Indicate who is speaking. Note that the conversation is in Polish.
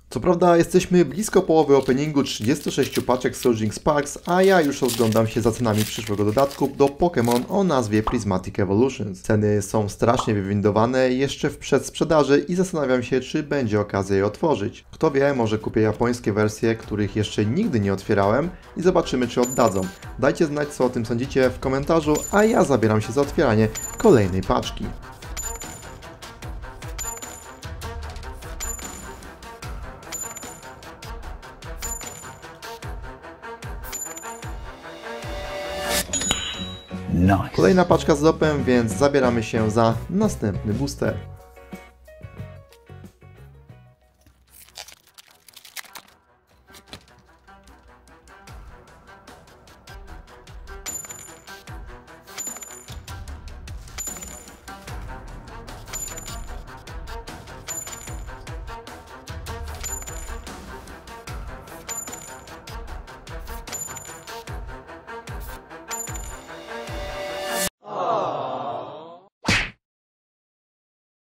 Speaker 1: Co prawda jesteśmy blisko połowy openingu 36 paczek Surging Sparks, a ja już rozglądam się za cenami przyszłego dodatku do Pokémon o nazwie Prismatic Evolutions. Ceny są strasznie wywindowane jeszcze w przedsprzedaży i zastanawiam się, czy będzie okazja je otworzyć. Kto wie, może kupię japońskie wersje, których jeszcze nigdy nie otwierałem i zobaczymy, czy oddadzą. Dajcie znać, co o tym sądzicie w komentarzu, a ja zabieram się za otwieranie kolejnej paczki.
Speaker 2: Nice.
Speaker 1: Kolejna paczka z dopem, więc zabieramy się za następny booster.